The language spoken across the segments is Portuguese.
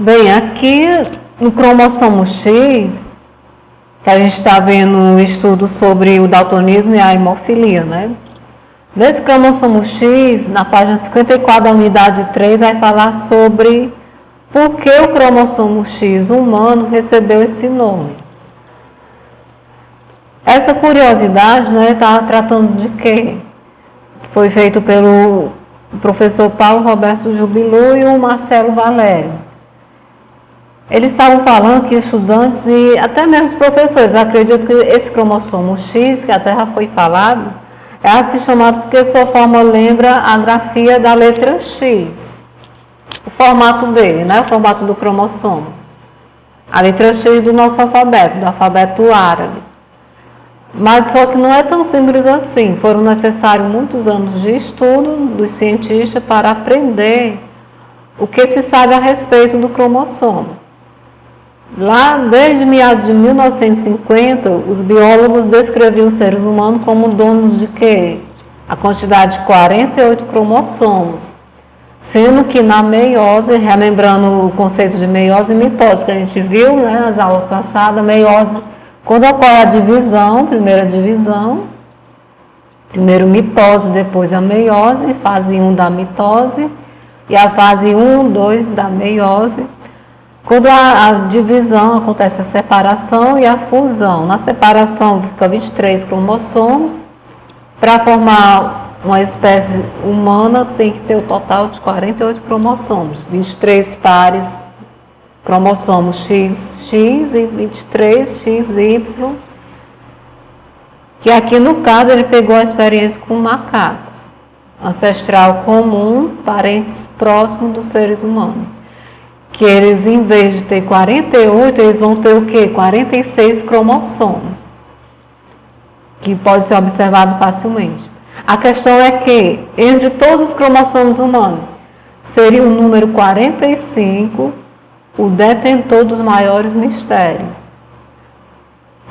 Bem, aqui no cromossomo X, que a gente está vendo um estudo sobre o daltonismo e a hemofilia, né? Nesse cromossomo X, na página 54 da unidade 3, vai falar sobre por que o cromossomo X humano recebeu esse nome. Essa curiosidade, né, está tratando de quê? Foi feito pelo professor Paulo Roberto Jubilu e o Marcelo Valério. Eles estavam falando que estudantes e até mesmo os professores acreditam que esse cromossomo X, que até já foi falado, é assim chamado porque sua forma lembra a grafia da letra X. O formato dele, né? O formato do cromossomo. A letra X do nosso alfabeto, do alfabeto árabe. Mas só que não é tão simples assim. Foram necessários muitos anos de estudo dos cientistas para aprender o que se sabe a respeito do cromossomo. Lá, desde meados de 1950, os biólogos descreviam os seres humanos como donos de quê? A quantidade de 48 cromossomos. Sendo que na meiose, relembrando o conceito de meiose e mitose que a gente viu, né, nas aulas passadas, meiose, quando ocorre a divisão, primeira divisão, primeiro mitose, depois a meiose, fase 1 da mitose, e a fase 1, 2 da meiose. Quando a divisão acontece a separação e a fusão. Na separação fica 23 cromossomos. Para formar uma espécie humana tem que ter o total de 48 cromossomos. 23 pares cromossomos XX e 23 XY. Que aqui no caso ele pegou a experiência com macacos. Ancestral comum, parentes próximos dos seres humanos. Que eles, em vez de ter 48, eles vão ter o quê? 46 cromossomos, que pode ser observado facilmente. A questão é que, entre todos os cromossomos humanos, seria o número 45 o detentor dos maiores mistérios.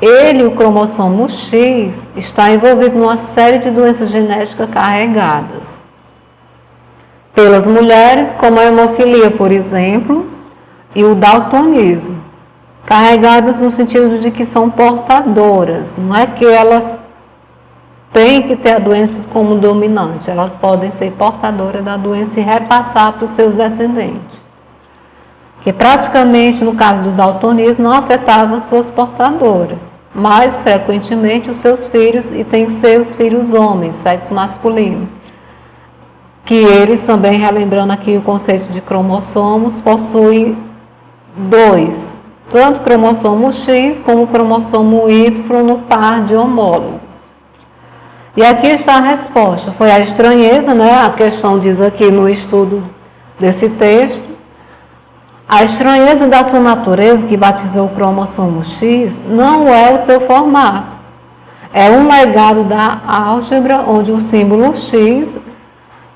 Ele, o cromossomo X, está envolvido numa série de doenças genéticas carregadas pelas mulheres, como a hemofilia, por exemplo, e o daltonismo. Carregadas no sentido de que são portadoras, não é que elas têm que ter a doença como dominante, elas podem ser portadoras da doença e repassar para os seus descendentes. Que praticamente, no caso do daltonismo, não afetava suas portadoras, mas frequentemente os seus filhos, e tem que ser os filhos homens, sexo masculino. Que eles também, relembrando aqui o conceito de cromossomos, possuem dois, tanto o cromossomo X como o cromossomo Y no par de homólogos. E aqui está a resposta, foi a estranheza, né? A questão diz aqui no estudo desse texto, a estranheza da sua natureza que batizou o cromossomo X não é o seu formato, é um legado da álgebra onde o símbolo X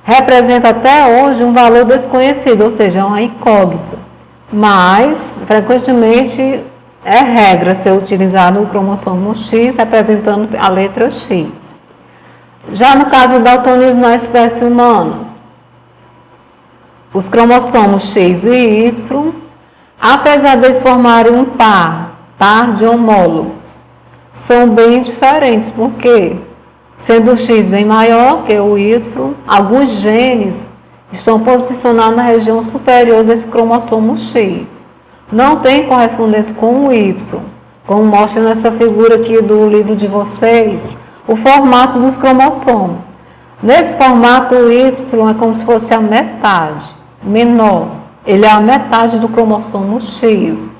representa até hoje um valor desconhecido, ou seja, é uma incógnita. Mas, frequentemente, é regra ser utilizado o cromossomo X representando a letra X. Já no caso do daltonismo na espécie humana, os cromossomos X e Y, apesar de eles formarem um par de homólogos, são bem diferentes, porque sendo o X bem maior que o Y, alguns genes estão posicionados na região superior desse cromossomo X. Não tem correspondência com o Y, como mostra nessa figura aqui do livro de vocês, o formato dos cromossomos. Nesse formato, o Y é como se fosse a metade, menor. Ele é a metade do cromossomo X.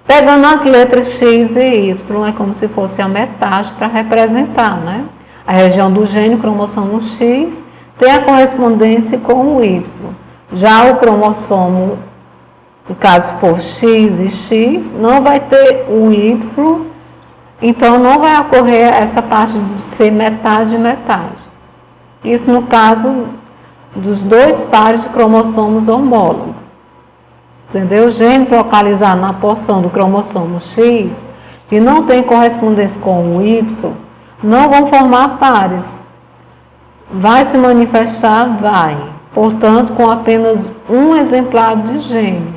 Pegando as letras X e Y, é como se fosse a metade para representar, né? A região do gene, cromossomo X, tem a correspondência com o Y. Já o cromossomo, no caso for X e X, não vai ter o Y, então não vai ocorrer essa parte de ser metade e metade. Isso no caso dos dois pares de cromossomos homólogos. Entendeu? Genes localizados na porção do cromossomo X, que não tem correspondência com o Y, não vão formar pares. Vai se manifestar? Vai. Portanto, com apenas um exemplar de gene.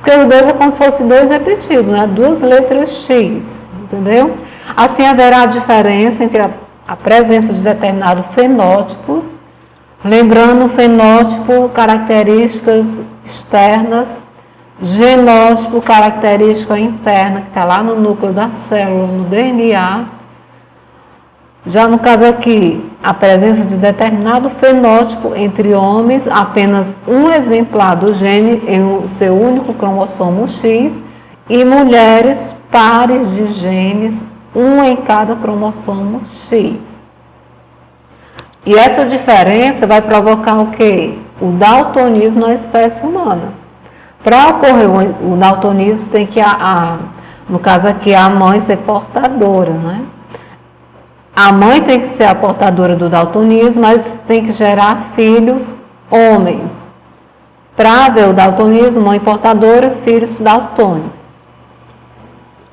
Porque os dois é como se fossem dois repetidos, né? Duas letras X, entendeu? Assim haverá diferença entre a presença de determinados fenótipos, lembrando o fenótipo, características externas, genótipo, característica interna, que está lá no núcleo da célula, no DNA. Já no caso aqui, a presença de determinado fenótipo entre homens, apenas um exemplar do gene em seu único cromossomo X, e mulheres, pares de genes, um em cada cromossomo X. E essa diferença vai provocar o quê? O daltonismo na espécie humana. Para ocorrer o daltonismo, tem que, no caso aqui, a mãe ser portadora, né? A mãe tem que ser a portadora do daltonismo, mas tem que gerar filhos homens. Para haver o daltonismo, mãe portadora, filhos daltônicos.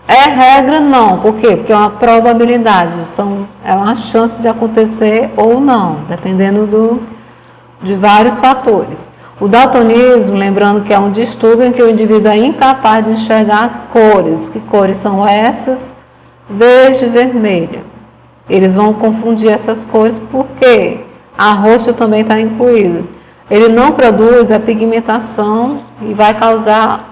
É regra? Não. Por quê? Porque é uma probabilidade, é uma chance de acontecer ou não, dependendo de vários fatores. O daltonismo, lembrando que é um distúrbio em que o indivíduo é incapaz de enxergar as cores. Que cores são essas? Verde e vermelha. Eles vão confundir essas cores porque a roxa também está incluída. Ele não produz a pigmentação e vai causar,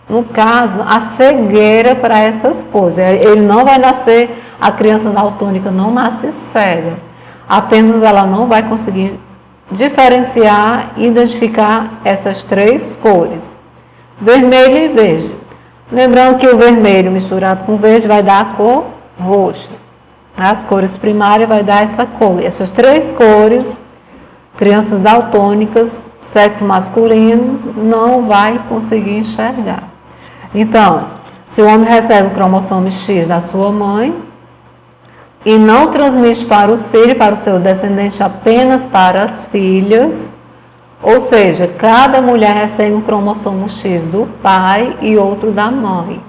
no caso, a cegueira para essas cores. Ele não vai nascer, a criança daltônica não nasce cega. Apenas ela não vai conseguir diferenciar e identificar essas três cores, vermelho e verde. Lembrando que o vermelho misturado com o verde vai dar a cor roxa. As cores primárias vai dar essa cor. Essas três cores, crianças daltônicas, sexo masculino, não vai conseguir enxergar. Então, se o homem recebe o cromossomo X da sua mãe e não transmite para os filhos, para o seu descendente, apenas para as filhas, ou seja, cada mulher recebe um cromossomo X do pai e outro da mãe.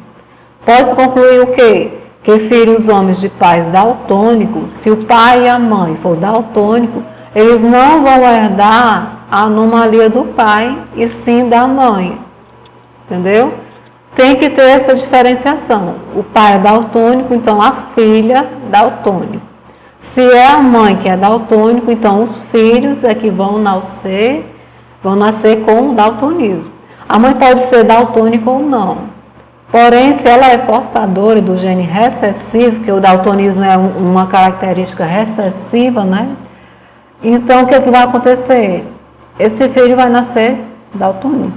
Pode concluir o quê? Que filhos homens de pais daltônicos, se o pai e a mãe for daltônico, eles não vão herdar a anomalia do pai e sim da mãe. Entendeu? Tem que ter essa diferenciação. O pai é daltônico, então a filha daltônico. Se é a mãe que é daltônico, então os filhos é que vão nascer com o daltonismo. A mãe pode ser daltônica ou não. Porém, se ela é portadora do gene recessivo, que o daltonismo é uma característica recessiva, né? Então, o que vai acontecer? Esse filho vai nascer daltônico.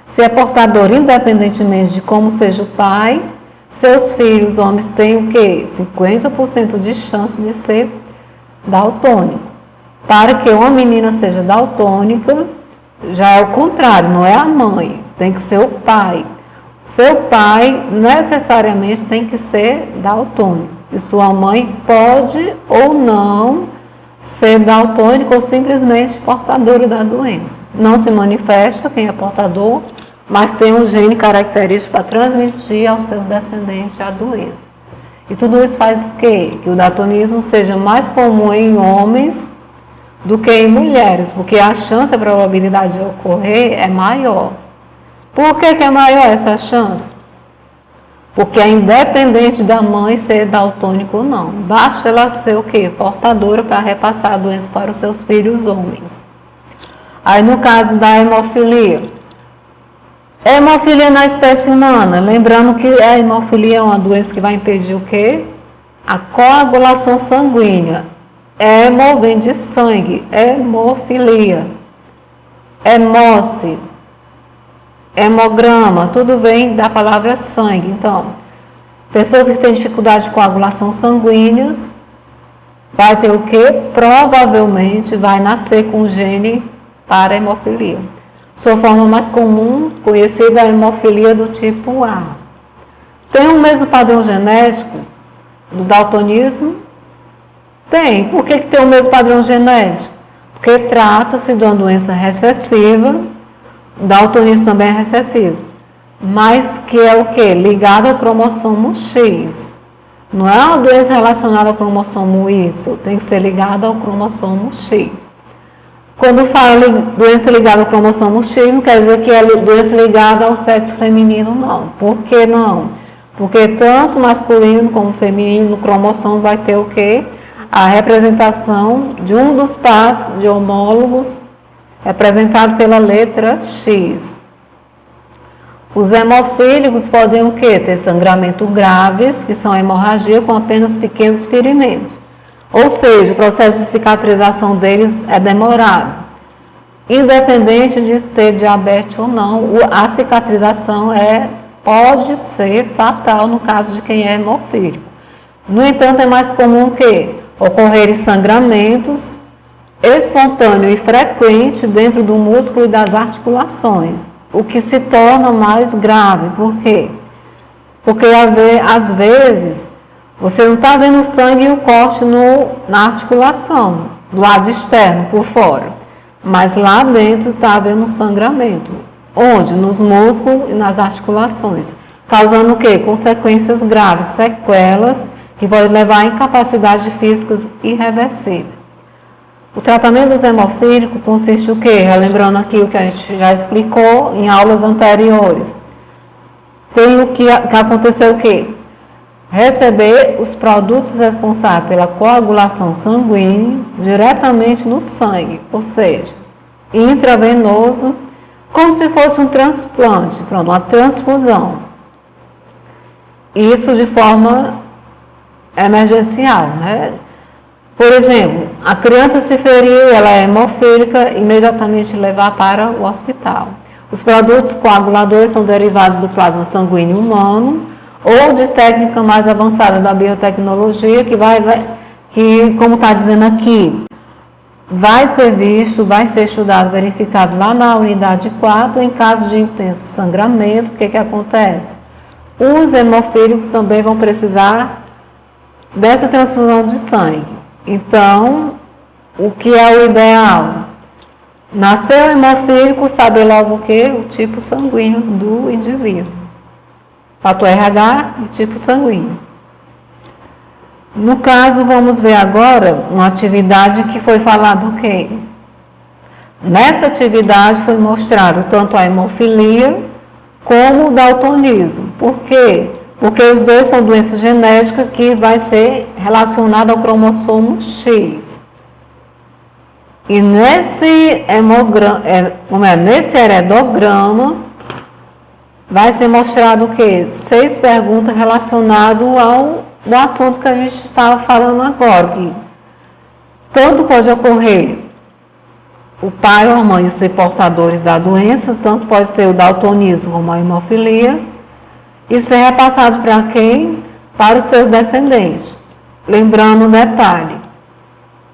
Se é portador, independentemente de como seja o pai, seus filhos homens têm o quê? 50% de chance de ser daltônico. Para que uma menina seja daltônica, já é o contrário, não é a mãe, tem que ser o pai. Seu pai necessariamente tem que ser daltônico. E sua mãe pode ou não ser daltônica ou simplesmente portadora da doença. Não se manifesta quem é portador, mas tem um gene característico para transmitir aos seus descendentes a doença. E tudo isso faz o quê? Que o daltonismo seja mais comum em homens do que em mulheres, porque a chance, a probabilidade de ocorrer é maior. Por que é maior essa chance? Porque é independente da mãe ser daltônica ou não. Basta ela ser o quê? Portadora para repassar a doença para os seus filhos homens. Aí no caso da hemofilia. Hemofilia na espécie humana. Lembrando que a hemofilia é uma doença que vai impedir o quê? A coagulação sanguínea. Hemo vem de sangue. Hemofilia. Hemose. Hemograma, tudo vem da palavra sangue. Então, pessoas que têm dificuldade de coagulação sanguínea, vai ter o quê? Provavelmente vai nascer com gene para hemofilia. Sua forma mais comum, conhecida, é a hemofilia do tipo A. Tem o mesmo padrão genético do daltonismo? Tem. Por que tem o mesmo padrão genético? Porque trata-se de uma doença recessiva. O daltonismo também é recessivo, mas que é o quê? Ligado ao cromossomo X. Não é uma doença relacionada ao cromossomo Y, tem que ser ligada ao cromossomo X. Quando fala doença ligada ao cromossomo X, não quer dizer que é doença ligada ao sexo feminino, não. Por que não? Porque tanto masculino como feminino no cromossomo vai ter o quê? A representação de um dos pares de homólogos representado pela letra X. Os hemofílicos podem o quê? Ter sangramento graves, que são hemorragia com apenas pequenos ferimentos. Ou seja, o processo de cicatrização deles é demorado. Independente de ter diabetes ou não, a cicatrização pode ser fatal no caso de quem é hemofílico. No entanto, é mais comum que ocorrerem sangramentos espontâneo e frequente dentro do músculo e das articulações, o que se torna mais grave. Por quê? Porque às vezes você não está vendo o sangue e o corte na articulação, do lado externo, por fora, mas lá dentro está havendo um sangramento. Onde? Nos músculos e nas articulações, causando o quê? Consequências graves, sequelas, que podem levar a incapacidades físicas irreversíveis. O tratamento dos hemofílicos consiste o quê? Relembrando aqui o que a gente já explicou em aulas anteriores. Tem o que aconteceu o quê? Receber os produtos responsáveis pela coagulação sanguínea diretamente no sangue, ou seja, intravenoso, como se fosse um transplante, pronto, uma transfusão. Isso de forma emergencial, né? Por exemplo, a criança se feriu, ela é hemofílica, imediatamente levar para o hospital. Os produtos coaguladores são derivados do plasma sanguíneo humano ou de técnica mais avançada da biotecnologia, que como está dizendo aqui, vai ser visto, vai ser estudado, verificado lá na unidade 4, em caso de intenso sangramento, o que acontece? Os hemofílicos também vão precisar dessa transfusão de sangue. Então, o que é o ideal? Nasceu hemofílico, saber logo o que? O tipo sanguíneo do indivíduo. Fator RH e tipo sanguíneo. No caso, vamos ver agora uma atividade que foi falado o quê? Nessa atividade foi mostrado tanto a hemofilia como o daltonismo. Por quê? Porque os dois são doenças genéticas que vai ser relacionada ao cromossomo X. E nesse heredograma vai ser mostrado o quê? 6 perguntas relacionadas ao assunto que a gente estava falando agora, que tanto pode ocorrer o pai ou a mãe ser portadores da doença, tanto pode ser o daltonismo como a hemofilia, e ser repassado para quem? Para os seus descendentes. Lembrando um detalhe,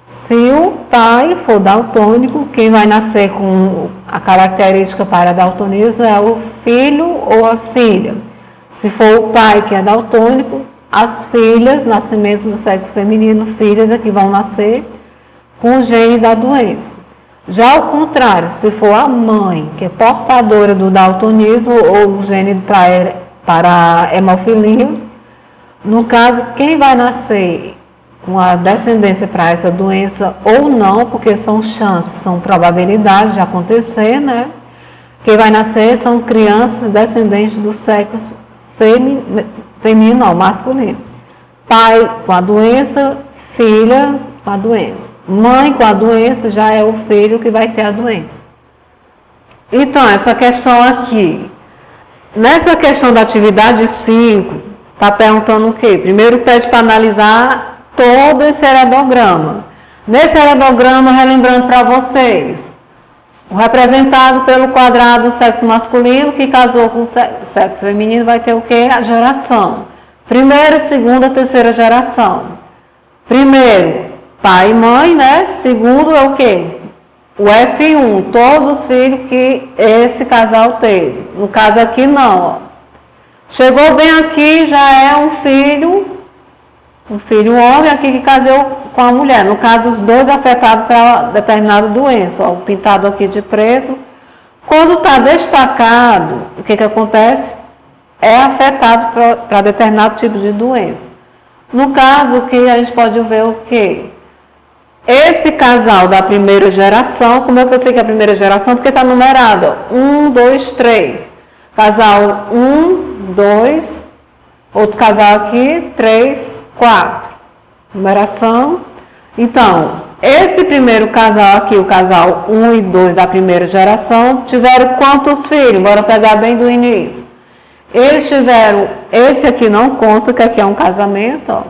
se o pai for daltônico, quem vai nascer com a característica para daltonismo é o filho ou a filha. Se for o pai que é daltônico, as filhas, nascimentos do sexo feminino, filhas é que vão nascer com o gene da doença. Já ao contrário, se for a mãe, que é portadora do daltonismo ou o gene para a hemofilia, no caso, quem vai nascer com a descendência para essa doença ou não, porque são chances, são probabilidades de acontecer, né? Quem vai nascer são crianças descendentes do sexo feminino, não, masculino. Pai com a doença, filha com a doença. Mãe com a doença já é o filho que vai ter a doença. Então, essa questão aqui. Nessa questão da atividade 5, está perguntando o quê? Primeiro pede para analisar todo esse heredograma. Nesse heredograma, relembrando para vocês, o representado pelo quadrado do sexo masculino que casou com o sexo feminino vai ter o quê? A geração. Primeira, segunda, terceira geração. Primeiro, pai e mãe, né? Segundo é o quê? O F1, todos os filhos que esse casal teve. No caso aqui não, ó. Chegou bem aqui, já é um filho homem aqui que casou com a mulher. No caso, os dois afetados para determinada doença. Ó, o pintado aqui de preto. Quando está destacado, o que acontece? É afetado para determinado tipo de doença. No caso, que a gente pode ver o quê? Esse casal da primeira geração, como é que eu sei que é a primeira geração? Porque está numerado, ó, 1, 2, 3. Casal 1, 2, outro casal aqui, 3, 4. Numeração. Então, esse primeiro casal aqui, o casal 1 e 2 da primeira geração, tiveram quantos filhos? Bora pegar bem do início. Eles tiveram, esse aqui não conta, que aqui é um casamento, ó.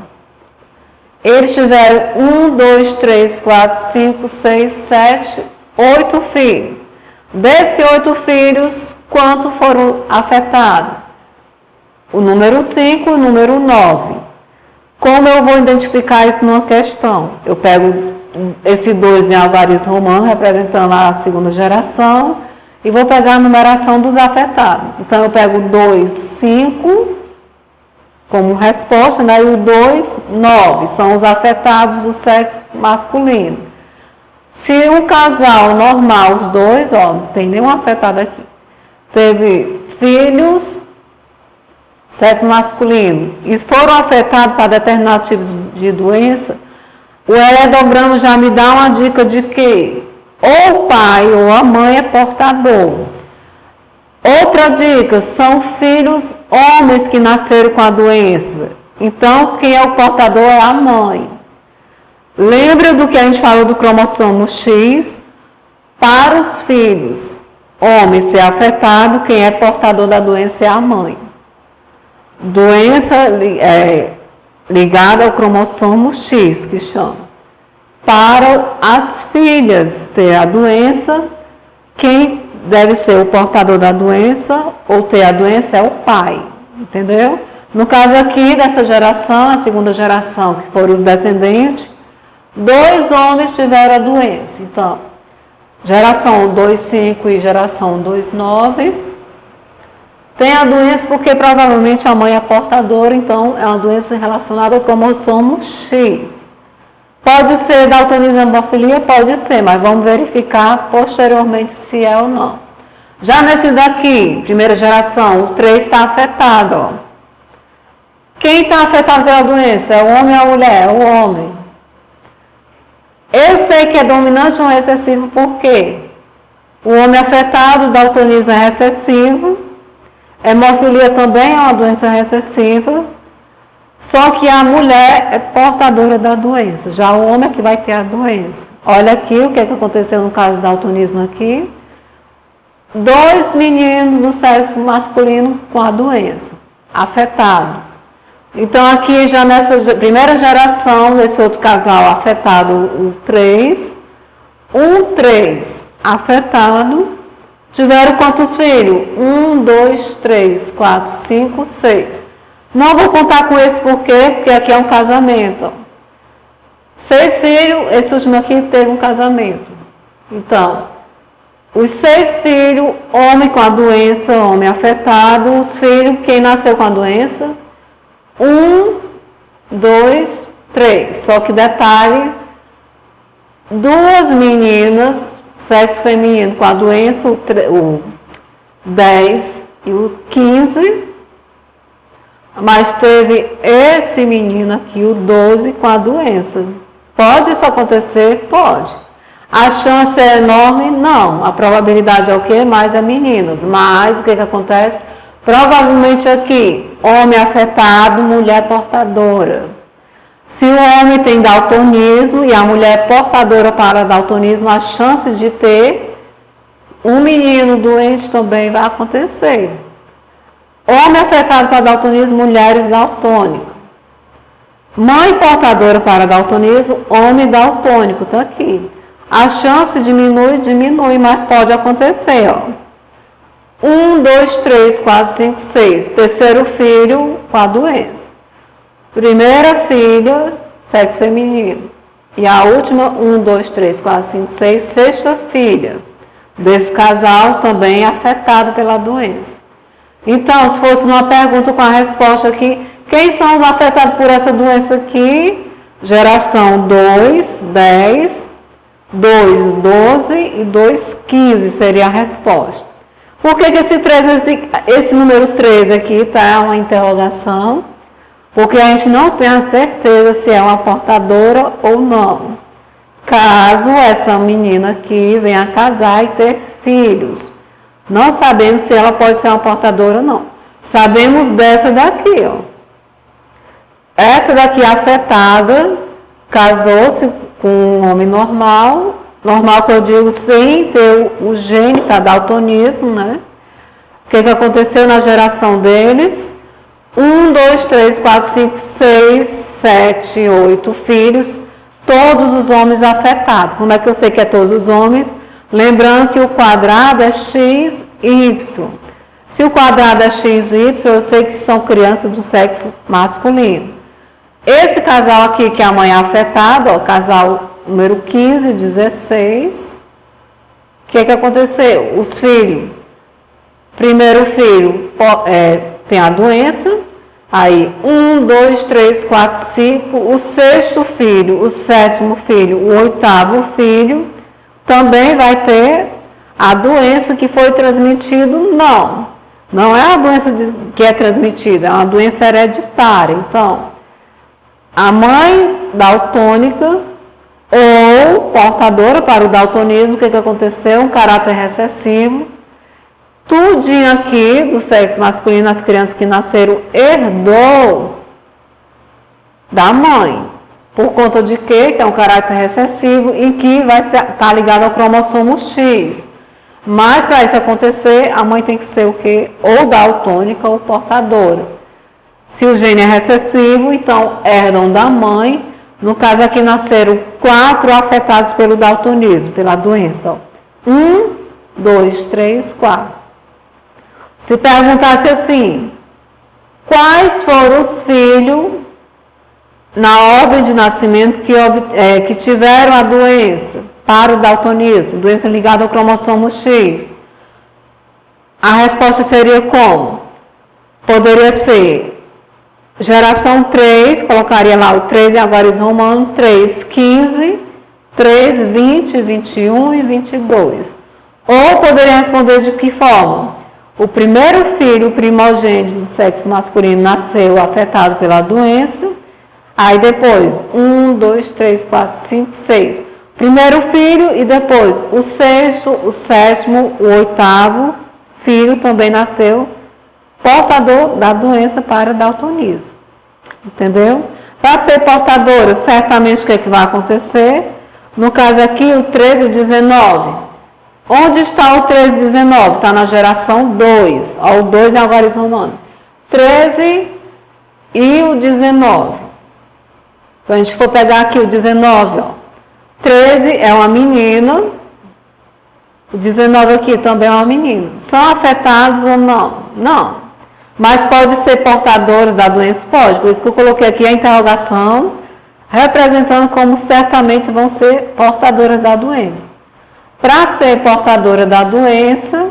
Eles tiveram 1, 2, 3, 4, 5, 6, 7, 8 filhos. Desses 8 filhos, quantos foram afetados? O número 5 e o número 9. Como eu vou identificar isso numa questão? Eu pego esse 2 em algarismo romano, representando a segunda geração, e vou pegar a numeração dos afetados. Então, eu pego 2, 5, como resposta, né? E o 2, 9, são os afetados do sexo masculino. Se um casal normal, os dois, ó, não tem nenhum afetado aqui, teve filhos, sexo masculino, e foram afetados para determinado tipo de doença, o heredograma já me dá uma dica de que ou o pai ou a mãe é portador. Outra dica, são filhos homens que nasceram com a doença. Então, quem é o portador é a mãe. Lembra do que a gente falou do cromossomo X? Para os filhos homens ser afetado, quem é portador da doença é a mãe. Doença ligada ao cromossomo X, que chama. Para as filhas ter a doença, quem deve ser o portador da doença ou ter a doença é o pai, entendeu? No caso aqui dessa geração, a segunda geração, que foram os descendentes, 2 homens tiveram a doença. Então, geração 2,5 e geração 2,9 tem a doença porque provavelmente a mãe é portadora, então é uma doença relacionada ao cromossomo X. Pode ser daltonismo e hemofilia? Pode ser, mas vamos verificar posteriormente se é ou não. Já nesse daqui, primeira geração, o 3 está afetado. Ó. Quem está afetado pela doença? É o homem ou a mulher? É o homem. Eu sei que é dominante ou recessivo por quê? O homem afetado, o daltonismo é recessivo, hemofilia também é uma doença recessiva, só que a mulher é portadora da doença, já o homem é que vai ter a doença. Olha aqui o que aconteceu no caso do daltonismo aqui. 2 meninos do sexo masculino com a doença, afetados. Então aqui já nessa primeira geração, desse outro casal afetado, o 3, 3 afetado, tiveram quantos filhos? 1, 2, 3, 4, 5, 6. Não vou contar com esse por quê? Porque aqui é um casamento. 6 filhos, esse último aqui teve um casamento. Então, os 6 filhos, homem com a doença, homem afetado, os filhos, quem nasceu com a doença? 1, 2, 3. Só que detalhe, 2 meninas, sexo feminino com a doença, o 10 e o 15, mas teve esse menino aqui, o 12, com a doença. Pode isso acontecer? Pode. A chance é enorme? Não. A probabilidade é o quê? Mais é meninas. Mas o que acontece? Provavelmente aqui, homem afetado, mulher portadora. Se o homem tem daltonismo e a mulher é portadora para daltonismo, a chance de ter um menino doente também vai acontecer. Homem afetado para daltonismo, mulheres daltônicas. Mãe portadora para daltonismo, homem daltônico, está aqui. A chance diminui, mas pode acontecer, ó. 1, 2, 3, 4, 5, 6. Terceiro filho com a doença. Primeira filha, sexo feminino. E a última, 1, 2, 3, 4, 5, 6. Sexta filha desse casal também afetada pela doença. Então, se fosse uma pergunta com a resposta aqui, quem são os afetados por essa doença aqui? Geração 2, 10, 2, 12 e 2, 15 seria a resposta. Por que esse número 13 aqui está uma interrogação? Porque a gente não tem a certeza se é uma portadora ou não. caso essa menina aqui venha casar e ter filhos. Não sabemos se ela pode ser uma portadora ou não. Sabemos dessa daqui, ó. Essa daqui afetada, casou-se com um homem normal, normal que eu digo sem ter o gene para daltonismo, né? O que aconteceu na geração deles? 1, 2, 3, 4, 5, 6, 7, 8 filhos, todos os homens afetados. Como é que eu sei que é todos os homens? Lembrando que o quadrado é x, y. Se o quadrado é x, y, eu sei que são crianças do sexo masculino. Esse casal aqui, que é a mãe afetada, ó, casal número 15, 16. O que aconteceu? Os filhos. Primeiro filho tem a doença. Aí, 1, 2, 3, 4, 5. O sexto filho, o sétimo filho, o oitavo filho também vai ter a doença que foi transmitida. Não é a doença que é transmitida, é uma doença hereditária. Então, a mãe daltônica ou portadora para o daltonismo, o que aconteceu? Um caráter recessivo. Tudinho aqui do sexo masculino, as crianças que nasceram, herdou da mãe. Por conta de quê? Que é um caráter recessivo, em que vai estar ligado ao cromossomo X. Mas para isso acontecer, a mãe tem que ser o quê? Ou daltônica ou portadora. Se o gene é recessivo, então herdam da mãe. No caso aqui nasceram 4 afetados pelo daltonismo, pela doença. 1, 2, 3, 4. Se perguntasse assim, quais foram os filhos na ordem de nascimento que tiveram a doença para o daltonismo, doença ligada ao cromossomo X? A resposta seria como? Poderia ser geração 3, colocaria lá o 3 em algarismo romano, 3, 15, 3, 20, 21 e 22. Ou poderia responder de que forma? O primeiro filho, o primogênito do sexo masculino, nasceu afetado pela doença. Aí depois, 1, 2, 3, 4, 5, 6. Primeiro filho e depois o sexto, o sétimo, o oitavo filho também nasceu portador da doença para daltonismo. Entendeu? Para ser portadora, certamente o que vai acontecer? No caso aqui, o 13 e o 19. Onde está o 13 e 19? Está na geração 2. Ó, o 2 é algarismo romano. 13 e o 19. Então, a gente for pegar aqui o 19, ó. 13 é uma menina. O 19 aqui também é uma menina. São afetados ou não? Não. Mas pode ser portadores da doença? Pode. Por isso que eu coloquei aqui a interrogação, representando como certamente vão ser portadoras da doença. Para ser portadora da doença,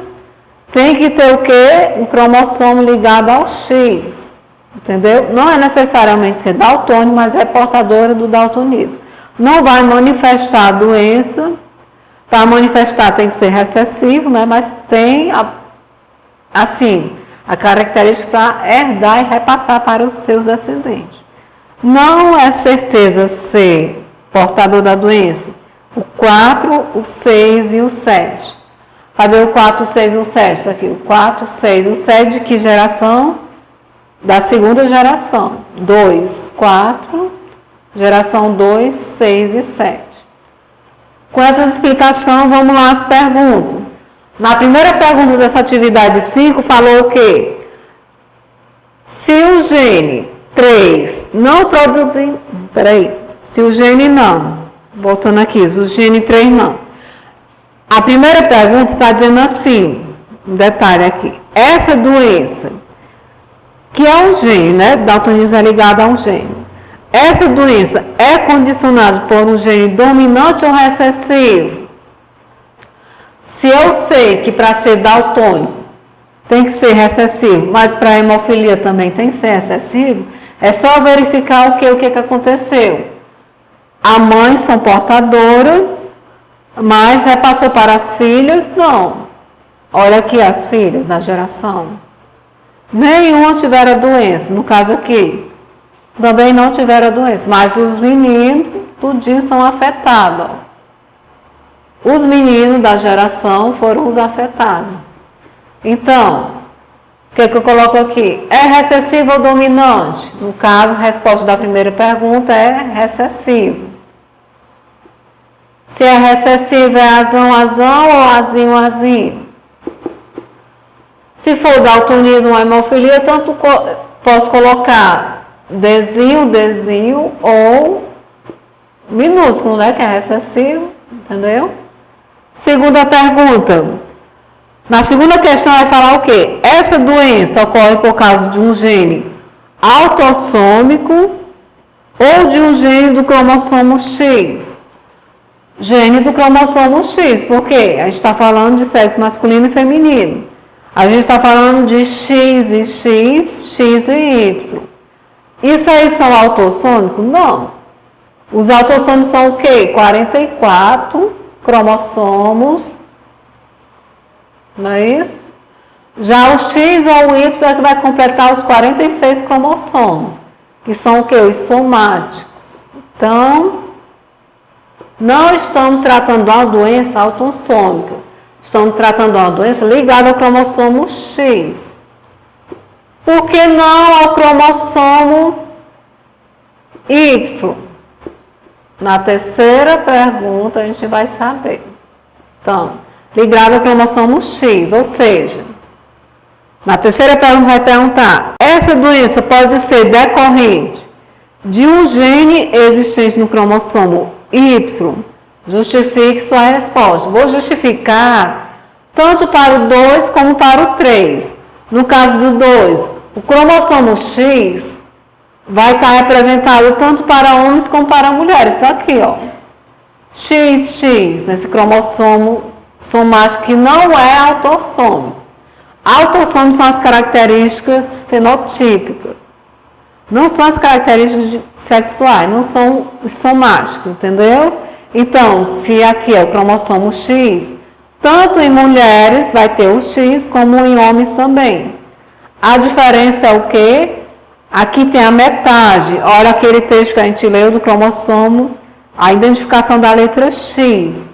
tem que ter o quê? Um cromossomo ligado ao X. Entendeu? Não é necessariamente ser daltônico, mas é portadora do daltonismo. Não vai manifestar a doença. Para manifestar tem que ser recessivo, né? Mas tem, a característica para herdar e repassar para os seus descendentes. Não é certeza ser portador da doença. O 4, o 6 e o 7. Cadê o 4, o 6 e o 7? Tá aqui, o 4, o 6 e o 7 de que geração? Da segunda geração. 2, 4, geração 2, 6 e 7. Com essa explicação, vamos lá às perguntas. Na primeira pergunta dessa atividade 5, falou o quê? Se o gene 3 não produzir... Se o gene não... Voltando aqui, o gene 3 não. A primeira pergunta está dizendo assim, um detalhe aqui. Essa doença, que é um gene, né? Daltonismo é ligado a um gene. Essa doença é condicionada por um gene dominante ou recessivo? Se eu sei que para ser daltônico tem que ser recessivo, mas para a hemofilia também tem que ser recessivo, é só verificar o que aconteceu. A mãe são portadora, mas repassou para as filhas? Não. Olha aqui as filhas na geração. Nenhuma tiveram a doença. No caso aqui, também não tiveram a doença. Mas os meninos, tudinho são afetados. Ó. os meninos da geração foram os afetados. Então, o que eu coloco aqui? É recessivo ou dominante? No caso, a resposta da primeira pergunta é recessivo. Se é recessivo, é azão, azão ou azinho, azinho? Se for daltonismo ou hemofilia, tanto posso colocar Dzinho, Dzinho ou minúsculo, né? Que é recessivo, entendeu? Segunda pergunta. Na segunda questão vai falar o quê? Essa doença ocorre por causa de um gene autossômico ou de um gene do cromossomo X? Gene do cromossomo X, por quê? A gente está falando de sexo masculino e feminino. A gente está falando de X e X, X e Y. Isso aí são autossômicos? Não. Os autossômicos são o quê? 44 cromossomos. Não é isso? Já o X ou o Y é que vai completar os 46 cromossomos, que são o quê? Os somáticos. Então, não estamos tratando de uma doença autossômica. Estamos tratando de uma doença ligada ao cromossomo X. Por que não ao cromossomo Y? Na terceira pergunta a gente vai saber. Então, ligado ao cromossomo X, ou seja, na terceira pergunta vai perguntar: essa doença pode ser decorrente de um gene existente no cromossomo Y? Justifique sua resposta. Vou justificar tanto para o 2 como para o 3. No caso do 2, o cromossomo X vai estar representado tanto para homens como para mulheres. Isso aqui, ó. XX, esse cromossomo somático que não é autossômico. Autossômicos são as características fenotípicas. Não são as características sexuais, não são os somáticos, entendeu? Então, se aqui é o cromossomo X, tanto em mulheres vai ter o X, como em homens também. A diferença é o quê? Aqui tem a metade. Olha aquele texto que a gente leu do cromossomo, a identificação da letra X.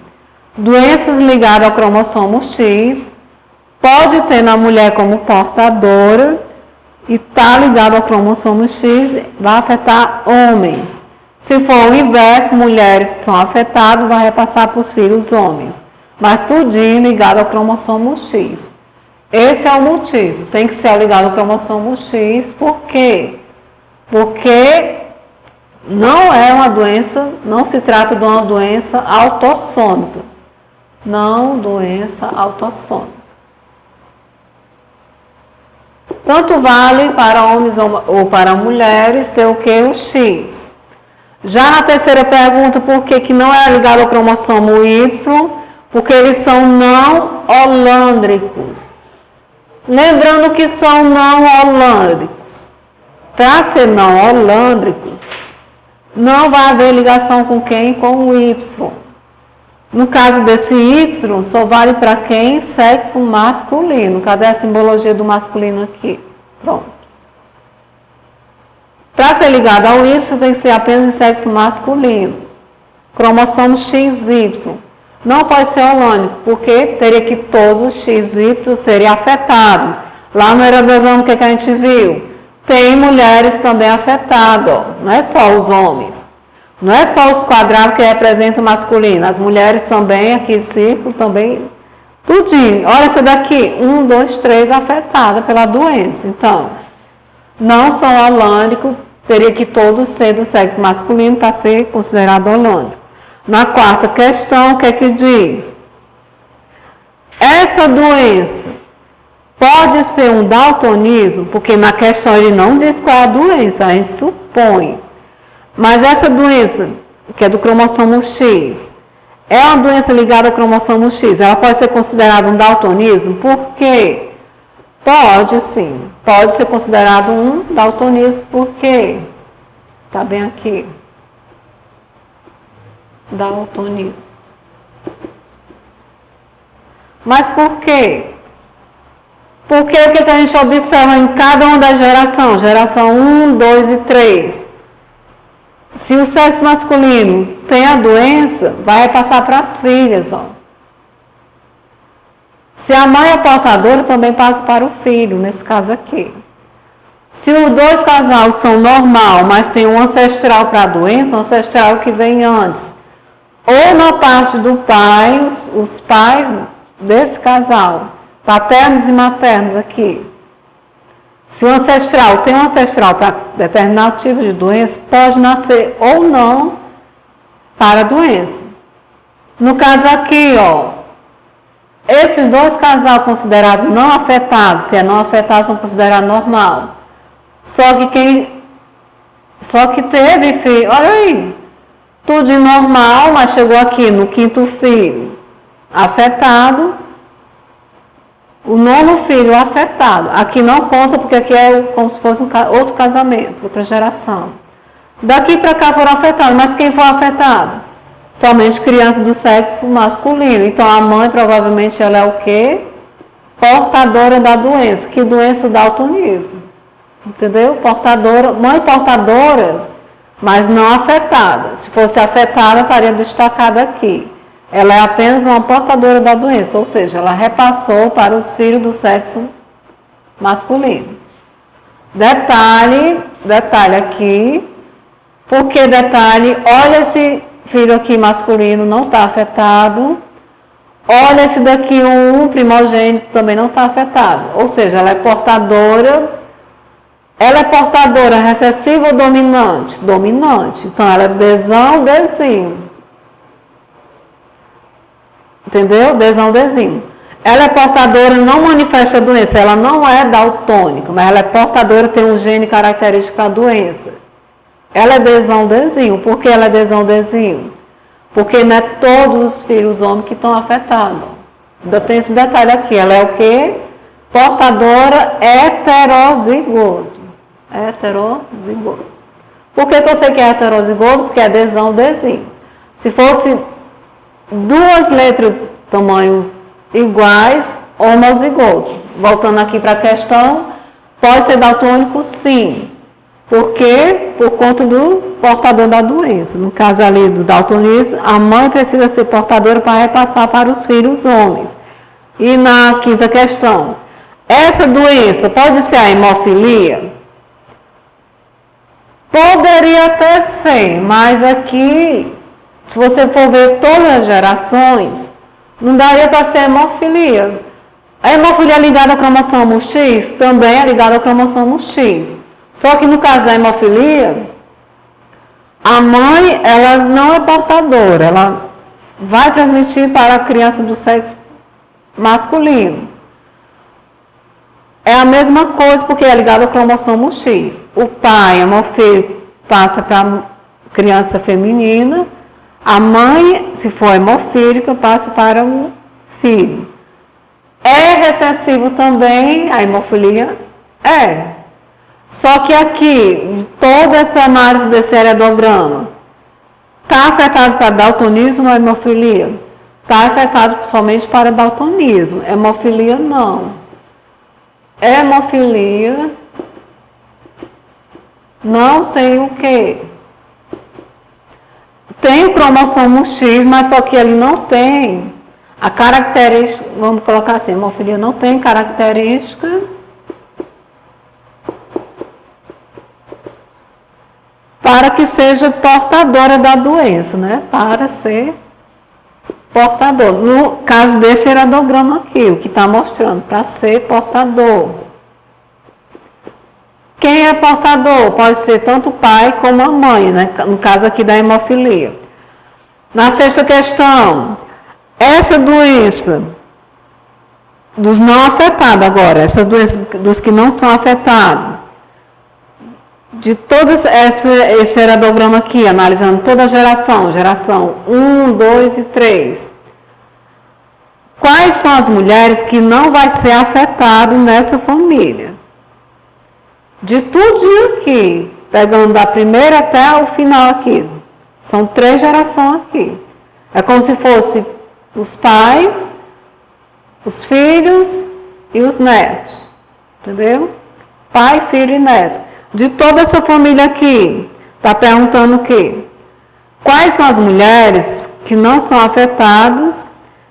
Doenças ligadas ao cromossomo X, pode ter na mulher como portadora, e está ligado ao cromossomo X, vai afetar homens. Se for o inverso, mulheres que são afetadas, vai repassar para os filhos homens. Mas tudinho ligado ao cromossomo X. Esse é o motivo. Tem que ser ligado ao cromossomo X. Por quê? Porque não é uma doença, não se trata de uma doença autossômica. Não doença autossômica. Tanto vale para homens ou para mulheres ter o que? O X. Já na terceira pergunta, por que não é ligado ao cromossomo Y? Porque eles são não holândricos. Lembrando que são não holândricos. Para ser não holândricos, não vai haver ligação com quem? Com o Y. No caso desse Y, só vale para quem? Sexo masculino. Cadê a simbologia do masculino aqui? Pronto. Para ser ligado ao Y, tem que ser apenas em sexo masculino. Cromossomo XY. Não pode ser holânico, porque teria que todos os XY serem afetados. Lá no heredograma, o que a gente viu? Tem mulheres também afetadas, ó. Não é só os homens. Não é só os quadrados que representam o masculino. As mulheres também, aqui círculo, também, tudinho. Olha essa daqui, 1, 2, 3 afetada pela doença. Então, não são holândicos, teria que todos ser do sexo masculino para ser considerado holândrico. Na quarta questão, o que é que diz? Essa doença pode ser um daltonismo, porque na questão ele não diz qual é a doença, a gente supõe. Mas essa doença, que é do cromossomo X, é uma doença ligada ao cromossomo X, ela pode ser considerada um daltonismo? Por quê? Pode sim, pode ser considerado um daltonismo, por quê? Está bem aqui. Daltonismo. Mas por quê? Porque o que a gente observa em cada uma das gerações, geração 1, 2 e 3, se o sexo masculino tem a doença, vai passar para as filhas, ó. Se a mãe é portadora, também passa para o filho, nesse caso aqui. Se os dois casais são normal, mas tem um ancestral para a doença, um ancestral que vem antes, ou na parte do pai, os pais desse casal, paternos e maternos aqui. Se o ancestral tem um ancestral para determinado tipo de doença, pode nascer ou não para a doença. No caso aqui, ó, esses dois casais considerados não afetados, se é não afetado, são considerados normal. Só que teve filho, olha aí, tudo de normal, mas chegou aqui no quinto filho afetado, o nono filho afetado. Aqui não conta porque aqui é como se fosse outro casamento, outra geração. Daqui para cá foram afetados, mas quem foi afetado? Somente crianças do sexo masculino. Então a mãe provavelmente ela é o quê? Portadora da doença. Que doença? Daltonismo. Entendeu? Portadora, mãe portadora, mas não afetada. Se fosse afetada, estaria destacada aqui. Ela é apenas uma portadora da doença, ou seja, ela repassou para os filhos do sexo masculino. Detalhe aqui, porque detalhe, olha esse filho aqui masculino não está afetado, olha esse daqui, um primogênito também não está afetado, ou seja, ela é portadora recessiva ou dominante? Dominante. Então, ela é desão, desinho. Entendeu? Desão, desinho. Ela é portadora, não manifesta a doença. Ela não é daltônica, mas ela é portadora, tem um gene característico para a doença. Ela é desão, desinho. Por que ela é desão, desinho? Porque não é todos os filhos homens que estão afetados. Ainda tem esse detalhe aqui. Ela é o quê? Portadora heterozigoto. Heterozigoto. Por que eu sei que é heterozigoto? Porque é desão, desinho. Se fosse duas letras tamanho iguais, homozigoto. Voltando aqui para a questão, pode ser daltônico sim. Por quê? Por conta do portador da doença. No caso ali do daltonismo, a mãe precisa ser portadora para repassar para os filhos homens. E na quinta questão, essa doença pode ser a hemofilia? Poderia até ser, mas aqui, se você for ver todas as gerações, não daria para ser hemofilia. A hemofilia é ligada ao cromossomo X? Também é ligada ao cromossomo X. Só que no caso da hemofilia, a mãe, ela não é portadora, ela vai transmitir para a criança do sexo masculino. É a mesma coisa porque é ligado ao cromossomo X. O pai, hemofílico, passa para a criança feminina. A mãe, se for hemofílica, passa para o filho. É recessivo também a hemofilia? É. Só que aqui, toda essa análise desse heredograma, está afetado para daltonismo ou hemofilia? Está afetado somente para daltonismo. Hemofilia não. Hemofilia não tem o quê? Tem o cromossomo X, mas só que ele não tem a característica, vamos colocar assim, hemofilia não tem característica para que seja portadora da doença, né? Para ser portador. No caso desse heredograma aqui, o que está mostrando, para ser portador. Quem é portador? Pode ser tanto o pai como a mãe, né? No caso aqui da hemofilia. Na sexta questão, essa doença dos não afetados agora, essas doenças dos que não são afetados, de todo esse heredograma aqui, analisando toda a geração 1, 2 e 3, quais são as mulheres que não vai ser afetado nessa família? De tudinho aqui, pegando da primeira até o final aqui, são 3 gerações aqui. É como se fosse os pais, os filhos e os netos, entendeu? Pai, filho e neto. De toda essa família aqui, está perguntando o quê? Quais são as mulheres que não são afetadas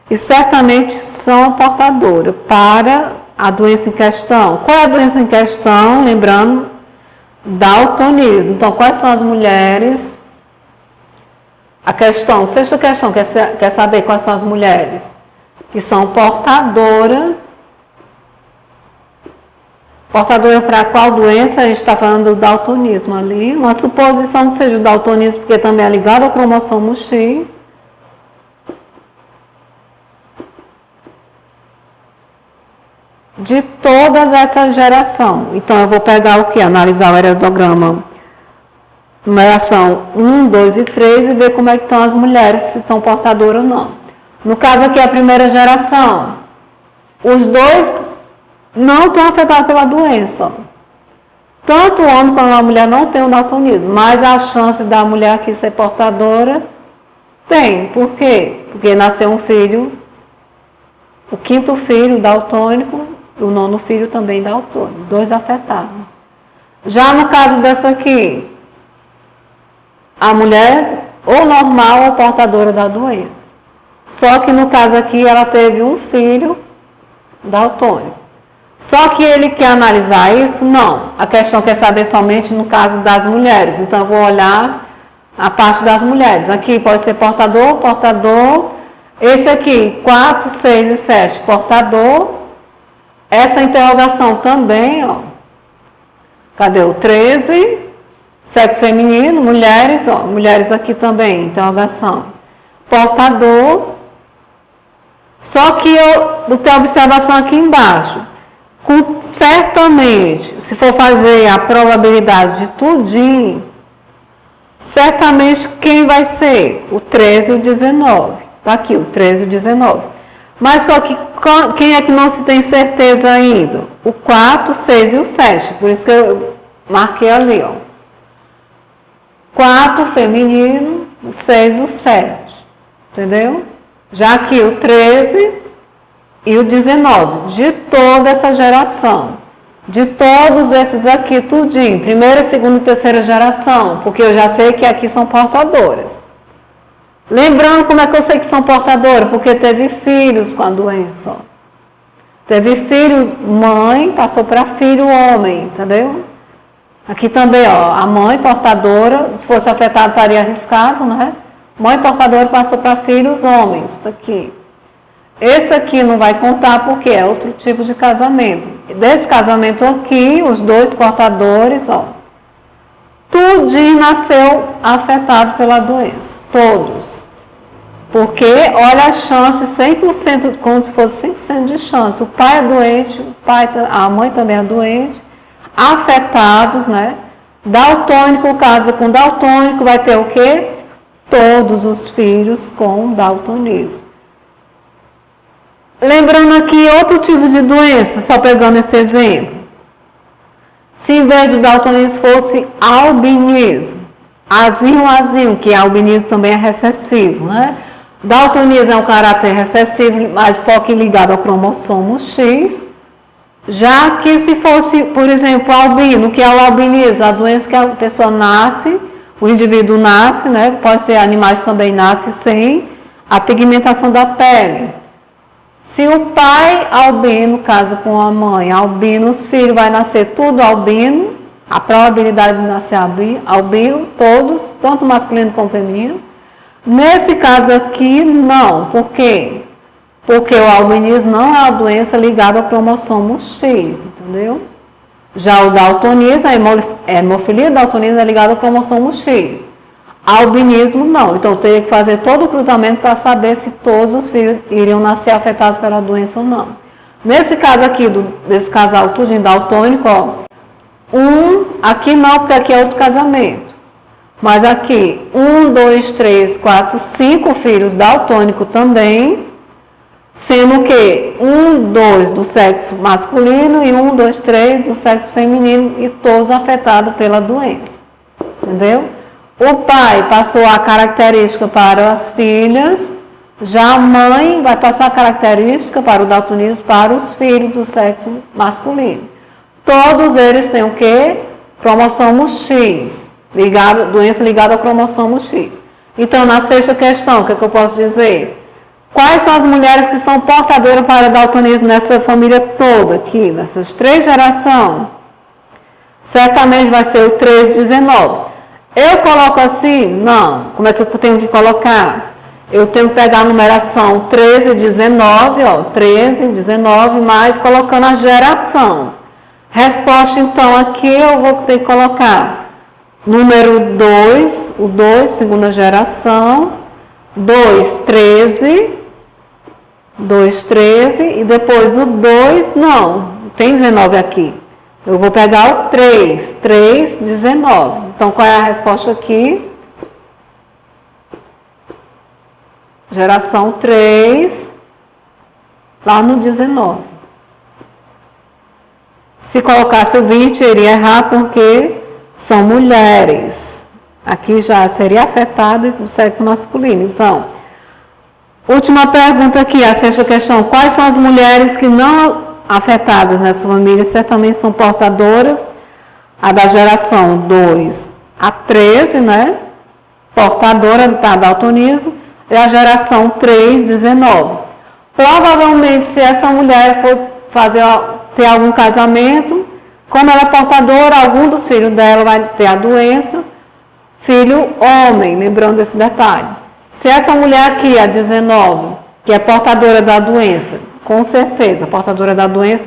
e certamente são portadoras para a doença em questão. Qual é a doença em questão? Lembrando, daltonismo. Então, quais são as mulheres? A questão, sexta questão, quer saber quais são as mulheres que são portadoras. Portadora para qual doença? A gente está falando do daltonismo ali. Uma suposição que seja o daltonismo, porque também é ligado ao cromossomo X. De todas essa geração. Então, eu vou pegar o que? Analisar o heredograma, numeração 1, 2 e 3 e ver como é que estão as mulheres, se estão portadoras ou não. No caso aqui, a primeira geração, os dois não estão afetados pela doença. Tanto o homem quanto a mulher não tem o daltonismo, mas a chance da mulher aqui ser portadora tem. Por quê? Porque nasceu um filho, o quinto filho daltônico, o nono filho também daltônico, dois afetados. Já no caso dessa aqui, a mulher ou normal ou portadora da doença. Só que no caso aqui ela teve um filho daltônico. Só que ele quer analisar isso? Não. A questão quer saber somente no caso das mulheres. Então eu vou olhar a parte das mulheres. Aqui pode ser portador, portador. Esse aqui, 4, 6 e 7, portador. Essa interrogação também, ó. Cadê o 13? Sexo feminino, mulheres, ó. Mulheres aqui também, interrogação. Portador. Só que eu tenho observação aqui embaixo. Certamente, se for fazer a probabilidade de tudinho, certamente quem vai ser? O 13 e o 19. Está aqui, o 13 e o 19. Mas só que quem é que não se tem certeza ainda? O 4, o 6 e o 7. Por isso que eu marquei ali, ó. 4 feminino, o 6 e o 7. Entendeu? Já aqui o 13 e o 19. De toda essa geração. De todos esses aqui, tudinho. Primeira, segunda e terceira geração. Porque eu já sei que aqui são portadoras. Lembrando como é que eu sei que são portadoras? Porque teve filhos com a doença. Ó. Teve filhos, mãe, passou para filho homem, entendeu? Aqui também, ó, a mãe portadora, se fosse afetada estaria arriscado, né? Mãe portadora passou para filhos homens, tá aqui. Esse aqui não vai contar porque é outro tipo de casamento. Desse casamento aqui, os dois portadores, ó, tudinho nasceu afetado pela doença, todos. Porque, olha a chance, 100%, como se fosse 100% de chance. O pai é doente, a mãe também é doente, afetados, né? Daltônico, casa com daltônico, vai ter o quê? Todos os filhos com daltonismo. Lembrando aqui outro tipo de doença, só pegando esse exemplo. Se em vez de daltonismo fosse albinismo, azinho, que albinismo também é recessivo, né? Daltonismo é um caráter recessivo, mas só que ligado ao cromossomo X. Já que se fosse, por exemplo, albino, que é o albinismo, a doença que a pessoa nasce, o indivíduo nasce, né? Pode ser animais também nascem sem a pigmentação da pele. Se o pai albino casa com a mãe albino, os filhos vai nascer tudo albino, a probabilidade de nascer albino, todos, tanto masculino como feminino. Nesse caso aqui, não. Por quê? Porque o albinismo não é uma doença ligada ao cromossomo X, entendeu? Já o daltonismo, a hemofilia daltonismo é ligada ao cromossomo X. Albinismo não. Então, eu teria que fazer todo o cruzamento para saber se todos os filhos iriam nascer afetados pela doença ou não. Nesse caso aqui, desse casal tudinho daltônico, ó, aqui não, porque aqui é outro casamento. Mas aqui, 1, 2, 3, 4, 5 filhos daltônicos também, sendo que 1, 2 do sexo masculino e 1, 2, 3 do sexo feminino e todos afetados pela doença. Entendeu? O pai passou a característica para as filhas, já a mãe vai passar a característica para o daltonismo para os filhos do sexo masculino. Todos eles têm o quê? Cromossomo X, doença ligada ao cromossomo X. Então, na sexta questão, o que eu posso dizer? Quais são as mulheres que são portadoras para daltonismo nessa família toda aqui, nessas 3 gerações? Certamente vai ser o 13, 19. Eu coloco assim? Não. Como é que eu tenho que colocar? Eu tenho que pegar a numeração 13 e 19, ó, 13 e 19, mais colocando a geração. Resposta, então, aqui eu vou ter que colocar número 2, o 2, segunda geração, 2, 13, 2, 13, e depois o 2, não, tem 19 aqui. Eu vou pegar o 3, 3, 19. Então, qual é a resposta aqui? Geração 3, lá no 19. Se colocasse o 20, iria errar porque são mulheres. Aqui já seria afetado o sexo masculino. Então, última pergunta aqui, a 6ª questão. Quais são as mulheres que não afetadas nessa família? Certamente são portadoras. A da geração 2 a 13, né? Portadora da daltonismo. E a geração 3, 19. Provavelmente, se essa mulher for ter algum casamento, como ela é portadora, algum dos filhos dela vai ter a doença. Filho homem, lembrando desse detalhe. Se essa mulher aqui, a 19, que é portadora da doença, com certeza, portadora da doença,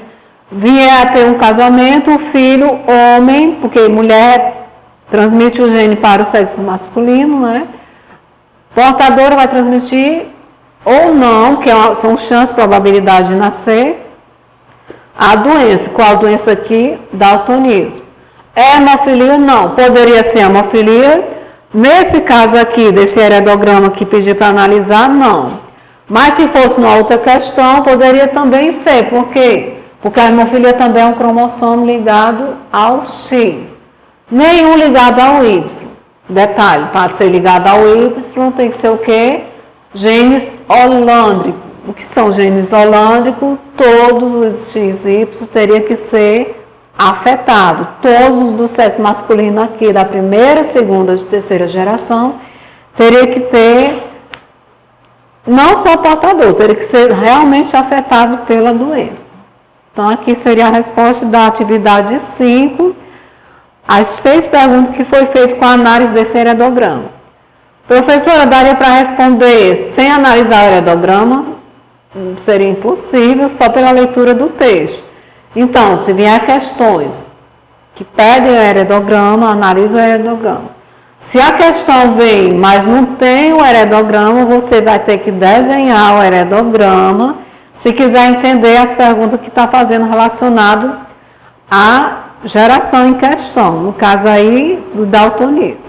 vier a ter um casamento, o filho homem, porque mulher transmite o gene para o sexo masculino, né? Portadora vai transmitir ou não, que são chances, probabilidade de nascer, a doença. Qual a doença aqui? Daltonismo. Hemofilia? Não. Poderia ser hemofilia. Nesse caso aqui, desse heredograma que pedi para analisar, não. Mas se fosse uma outra questão, poderia também ser. Por quê? Porque a hemofilia também é um cromossomo ligado ao X. Nenhum ligado ao Y. Detalhe, para ser ligado ao Y, tem que ser o quê? Genes holândricos. O que são genes holândricos? Todos os XY teriam que ser afetados. Todos os do sexo masculino aqui, da primeira, segunda e terceira geração, teria que ter, não só portador, teria que ser realmente afetado pela doença. Então, aqui seria a resposta da atividade 5, as 6 perguntas que foi feito com a análise desse heredograma. Professora, daria para responder sem analisar o heredograma? Seria impossível, só pela leitura do texto. Então, se vier questões que pedem o heredograma, analise o heredograma. Se a questão vem, mas não tem o heredograma, você vai ter que desenhar o heredograma, se quiser entender as perguntas que está fazendo relacionado à geração em questão, no caso aí do daltonismo.